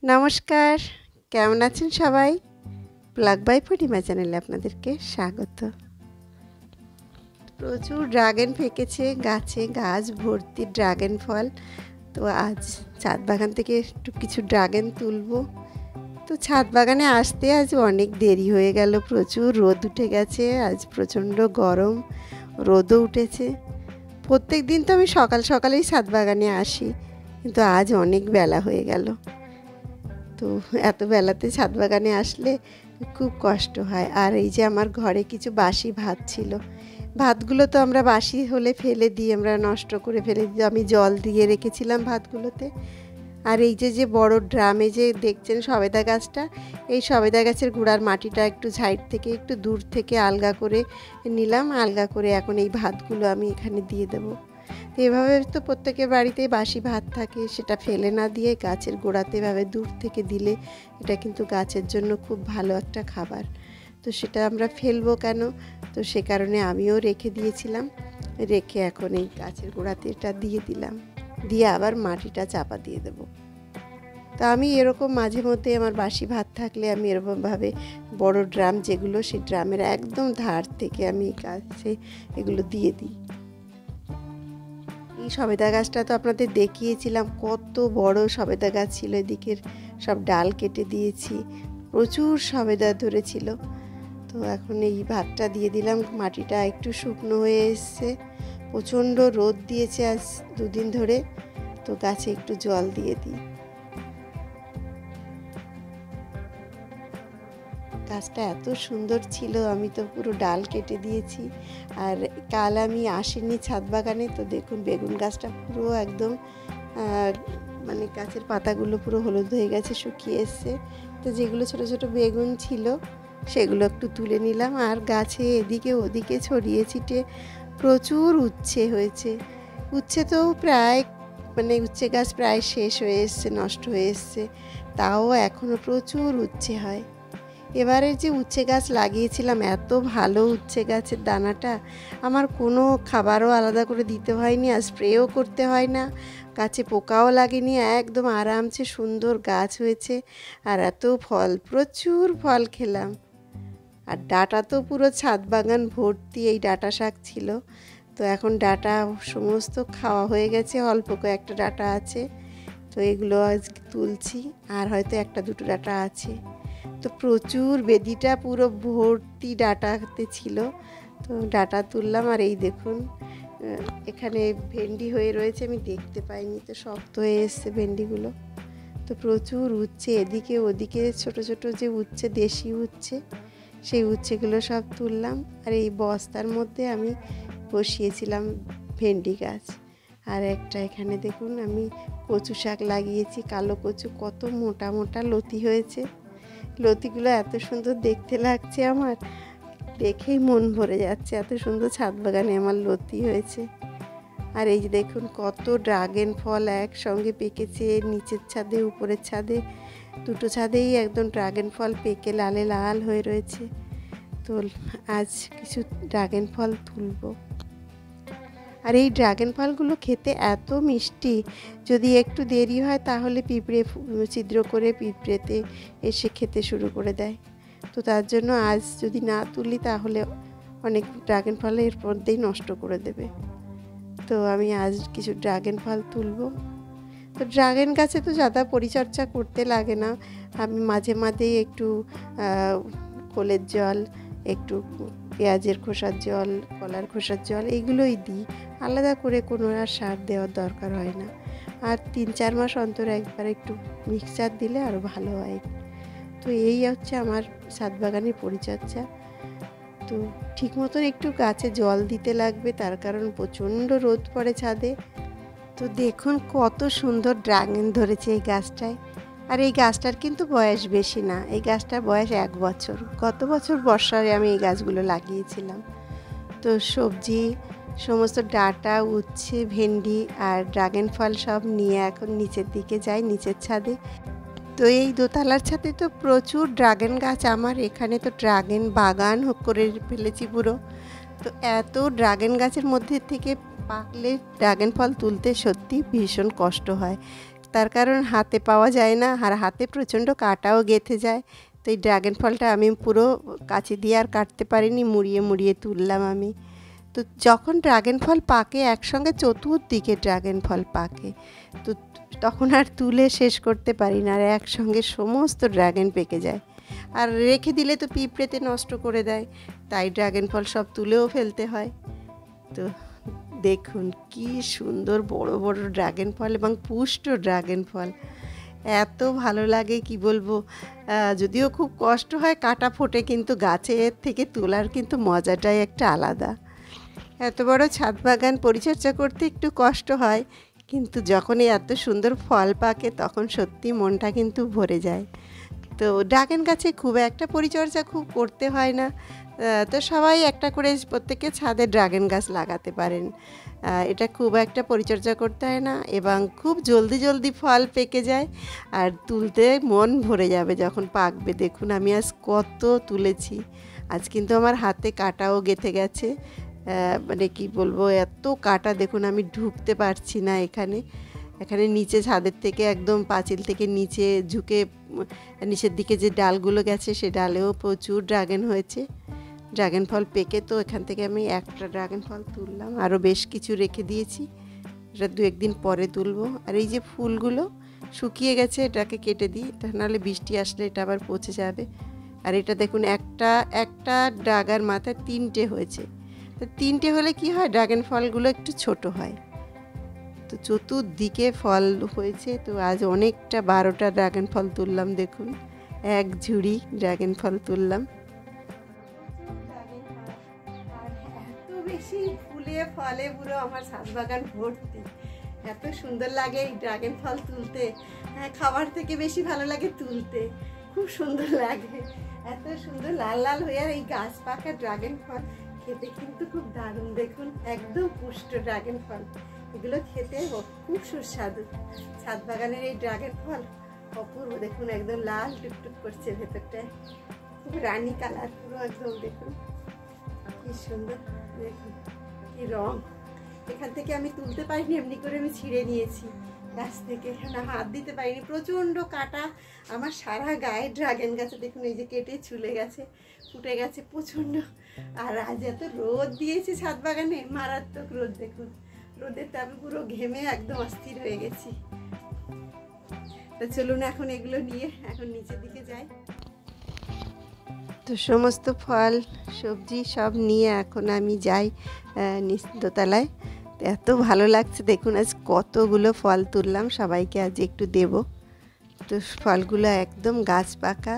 নমস্কার, কেমন আছেন সবাই? ব্লগ বাই পূর্ণিমা চ্যানেলে আপনাদেরকে স্বাগত। প্রচুর ড্রাগন পেকেছে গাছে, গাছ ভর্তি ড্রাগন ফল। তো আজ ছাদ বাগান থেকে একটু কিছু ড্রাগন তুলবো। তো ছাদ বাগানে আসতে আজ অনেক দেরি হয়ে গেল, প্রচুর রোদ উঠে গেছে, আজ প্রচণ্ড গরম, রোদও উঠেছে। প্রত্যেক দিন তো আমি সকাল সকালেই ছাদ বাগানে আসি, কিন্তু আজ অনেক বেলা হয়ে গেল। তো এত বেলাতে ছাদ বাগানে আসলে খুব কষ্ট হয়। আর এই যে আমার ঘরে কিছু বাসি ভাত ছিল, ভাতগুলো তো আমরা বাসি হলে ফেলে দিই, আমরা নষ্ট করে ফেলে দিই। আমি জল দিয়ে রেখেছিলাম ভাতগুলোতে। আর এই যে বড় ড্রামে যে দেখছেন সবেদা গাছটা, এই সবেদা গাছের গোড়ার মাটিটা একটু সাইড থেকে একটু দূর থেকে আলগা করে নিলাম, আলগা করে এখন এই ভাতগুলো আমি এখানে দিয়ে দেবো। তো এভাবে তো প্রত্যেকের বাড়িতেই বাসি ভাত থাকে, সেটা ফেলে না দিয়ে গাছের গোড়াতে এভাবে দূর থেকে দিলে এটা কিন্তু গাছের জন্য খুব ভালো একটা খাবার। তো সেটা আমরা ফেলবো কেন? তো সে কারণে আমিও রেখে দিয়েছিলাম, রেখে এখন এই গাছের গোড়াতে এটা দিয়ে দিলাম, দিয়ে আবার মাটিটা চাপা দিয়ে দেবো। তা আমি এরকম মাঝে মধ্যে আমার বাসি ভাত থাকলে আমি এরকমভাবে বড় ড্রাম যেগুলো, সেই ড্রামের একদম ধার থেকে আমি গাছে এগুলো দিয়ে দিই। এই সবেদা গাছটা তো আপনাদের দেখিয়েছিলাম, কত বড় সবেদা গাছ ছিল, এদিকের সব ডাল কেটে দিয়েছি, প্রচুর সবেদা ধরেছিল। তো এখন এই ভাতটা দিয়ে দিলাম, মাটিটা একটু শুকনো হয়ে এসছে, প্রচণ্ড রোদ দিয়েছে আজ দুদিন ধরে। তো গাছে একটু জল দিয়ে দিই। গাছটা এত সুন্দর ছিল, আমি তো পুরো ডাল কেটে দিয়েছি। আর কাল আমি আসিনি ছাদ বাগানে, তো দেখুন বেগুন গাছটা পুরো একদম মানে গাছের পাতাগুলো পুরো হলুদ হয়ে গেছে, শুকিয়ে এসছে। তো যেগুলো ছোট ছোট বেগুন ছিল সেগুলো একটু তুলে নিলাম। আর গাছে এদিকে ওদিকে ছড়িয়ে ছিটে প্রচুর উচ্ছে হয়েছে। উচ্ছে তো প্রায় মানে উচ্ছে গাছ প্রায় শেষ হয়ে এসছে, নষ্ট হয়ে এসছে, তাও এখনও প্রচুর উচ্ছে হয়। এবারে যে উচ্ছে গাছ লাগিয়েছিলাম, এত ভালো উচ্ছে গাছের দানাটা, আমার কোনো খাবারও আলাদা করে দিতে হয়নি, আর স্প্রেও করতে হয় না, গাছে পোকাও লাগেনি, একদম আরামসে সুন্দর গাছ হয়েছে। আর এত ফল, প্রচুর ফল খেলাম। আর ডাঁটা তো পুরো ছাদ বাগান ভর্তি এই ডাঁটা শাক ছিল। তো এখন ডাঁটা সমস্ত খাওয়া হয়ে গেছে, অল্প কয়েকটা ডাঁটা আছে। তো এগুলো আজ তুলছি, আর হয়তো একটা দুটো ডাঁটা আছে। তো প্রচুর বেদিটা পুরো ভর্তি ডাঁটাতে ছিল। তো ডাঁটা তুললাম। আর এই দেখুন এখানে ভেন্ডি হয়ে রয়েছে, আমি দেখতে পাইনি, তো শক্ত হয়ে এসছে ভেন্ডিগুলো। তো প্রচুর উচ্ছে, এদিকে ওদিকে ছোট ছোট যে উচ্ছে, দেশি উচ্ছে, সেই উচ্ছেগুলো সব তুললাম। আর এই বস্তার মধ্যে আমি বসিয়েছিলাম ভেন্ডি গাছ। আর একটা এখানে দেখুন আমি কচু শাক লাগিয়েছি, কালো কচু, কত মোটা মোটা লতি হয়েছে। লতিগুলো এত সুন্দর দেখতে লাগছে, আমার দেখেই মন ভরে যাচ্ছে, এত সুন্দর ছাদ বাগানে আমার লতি হয়েছে। আর এই যে দেখুন কত ড্রাগন ফল একসঙ্গে পেকেছে, নিচের ছাদে উপরের ছাদে, দুটো ছাদেই একদম ড্রাগন ফল পেকে লালে লাল হয়ে রয়েছে। তো আজ কিছু ড্রাগন ফল তুলব। আর এই ড্রাগন ফলগুলো খেতে এত মিষ্টি, যদি একটু দেরি হয় তাহলে পিঁপড়ে ছিদ্র করে পিঁপড়েতে এসে খেতে শুরু করে দেয়। তো তার জন্য আজ যদি না তুলি তাহলে অনেক ড্রাগন ফল এর মধ্যেই নষ্ট করে দেবে। তো আমি আজ কিছু ড্রাগন ফল তুলব। তো ড্রাগন গাছে তো যাদা পরিচর্যা করতে লাগে না, আমি মাঝে মাঝেই একটু খোলের জল, একটু পেঁয়াজের খোসার জল, কলার খোসার জল, এইগুলোই দিই, আলাদা করে কোনো আর সার দেওয়ার দরকার হয় না। আর 3-4 মাস অন্তর একবার একটু মিক্সচার দিলে আরও ভালো হয়। তো এই হচ্ছে আমার ছাদ বাগানের পরিচর্যা। তো ঠিক মতন একটু গাছে জল দিতে লাগবে, তার কারণ প্রচণ্ড রোদ পড়ে ছাদে। তো দেখুন কত সুন্দর ড্রাগন ধরেছে এই গাছটায়। আর এই গাছটার কিন্তু বয়স বেশি না, এই গাছটার বয়স 1 বছর। গত বছর বর্ষায় আমি এই গাছগুলো লাগিয়েছিলাম। তো সবজি সমস্ত ডাঁটা, উচ্ছে, ভেন্ডি আর ড্রাগন ফল সব নিয়ে এখন নিচের দিকে যাই, নিচের ছাদে। তো এই দোতলার ছাদে তো প্রচুর ড্রাগন গাছ, আমার এখানে তো ড্রাগন বাগান করে ফেলেছি পুরো। তো এত ড্রাগন গাছের মধ্যে থেকে পাকলে ড্রাগন ফল তুলতে সত্যি ভীষণ কষ্ট হয়, তার কারণ হাতে পাওয়া যায় না, আর হাতে প্রচণ্ড কাটাও গেঁথে যায়। তো এই ড্রাগন ফলটা আমি পুরো কাঁচি দিয়ে আর কাটতে পারিনি, মুড়িয়ে মুড়িয়ে তুললাম আমি। তো যখন ড্রাগন ফল পাকে, একসঙ্গে চতুর্দিকে ড্রাগন ফল পাকে, তো তখন আর তুলে শেষ করতে পারি না, আর একসঙ্গে সমস্ত ড্রাগন পেকে যায়। আর রেখে দিলে তো পিঁপড়েতে নষ্ট করে দেয়, তাই ড্রাগন ফল সব তুলেও ফেলতে হয়। তো দেখুন কি সুন্দর বড় বড় ড্রাগন ফল এবং পুষ্ট ড্রাগন ফল, এত ভালো লাগে কি বলবো। যদিও খুব কষ্ট হয়, কাটা ফোটে, কিন্তু গাছের থেকে তোলার কিন্তু মজাটাই একটা আলাদা। এত বড় ছাদ বাগান পরিচর্যা করতে একটু কষ্ট হয়, কিন্তু যখনই এত সুন্দর ফল পাকে তখন সত্যি মনটা কিন্তু ভরে যায়। তো ড্রাগন গাছে খুব একটা পরিচর্যা খুব করতে হয় না, তো সবাই একটা করে প্রত্যেকে ছাদে ড্রাগন গাছ লাগাতে পারেন। এটা খুব একটা পরিচর্যা করতে হয় না, এবং খুব জলদি জলদি ফল পেকে যায়, আর তুলতে মন ভরে যাবে যখন পাকবে। দেখুন আমি আজ কত তুলেছি, আজ কিন্তু আমার হাতে কাটাও গেঁথে গেছে। মানে কি বলবো, এত কাটা দেখুন, আমি ঢুকতে পারছি না এখানে নিচে ছাদের থেকে একদম পাঁচিল থেকে নিচে ঝুঁকে নিচের দিকে যে ডালগুলো গেছে, সে ডালেও প্রচুর ড্রাগন হয়েছে। ড্রাগন ফল পেকে তো এখান থেকে আমি একটা ড্রাগন ফল তুললাম, আরও বেশ কিছু রেখে দিয়েছি, এটা 2-1 দিন পরে তুলবো। আর এই যে ফুলগুলো শুকিয়ে গেছে, এটাকে কেটে দিই, তা নাহলে বৃষ্টি আসলে এটা আবার পচে যাবে। আর এটা দেখুন একটা ডাগার মাথায় 3টে হয়েছে, তো 3টে হলে কি হয়, ড্রাগন ফলগুলো একটু ছোট হয়। তো চতুর্দিকে ফল হয়েছে, তো আজ অনেকটা 12টা ড্রাগন ফল তুললাম। দেখুন এক ঝুড়ি ড্রাগন ফল তুললাম। আর এত বেশি ফুলে ফলে পুরো আমার ছাদ বাগান ভর্তি, এত সুন্দর লাগে এই ড্রাগন ফল তুলতে। হ্যাঁ, খাবার থেকে বেশি ভালো লাগে তুলতে, খুব সুন্দর লাগে। এত সুন্দর লাল লাল হয়ে, আর এই গাছ পাকা ড্রাগন ফল খেতে কিন্তু খুব দারুণ। দেখুন একদম পুষ্ট ড্রাগন ফল, এগুলো খেতে খুব সুস্বাদু। ছাদ বাগানের এই ড্রাগন ফল অপূর্ব। দেখুন একদম লাল টুকটুক করছে ভেতরটায়, খুব রানী কালার পুরো একদম। দেখুন কি সুন্দর, দেখুন কি রং। এখান থেকে আমি তুলতে পারিনি, এমনি করে আমি ছিঁড়ে নিয়েছি গাছ থেকে, এখানে হাত দিতে পারিনি, প্রচণ্ড কাটা আমার সারা গায়ে ড্রাগন গাছে। দেখুন এই যে কেটে চুলে গেছে, ফুটে গেছে প্রচণ্ড। আর আজ এত রোদ দিয়েছে ছাদ বাগানে, মারাত্মক রোদ। দেখুন রোদের তাপে পুরো ঘেমে একদম অস্থির হয়ে গেছি। তো চলুন এখন এগুলো নিয়ে এখন নিচের দিকে যাই। তো সমস্ত ফল সবজি সব নিয়ে এখন আমি যাই নিচ দোতলায়। এত ভালো লাগছে, দেখুন আজ কতগুলো ফল তুললাম, সবাইকে আজ একটু দেব। তো ফলগুলো একদম গাছ পাকা,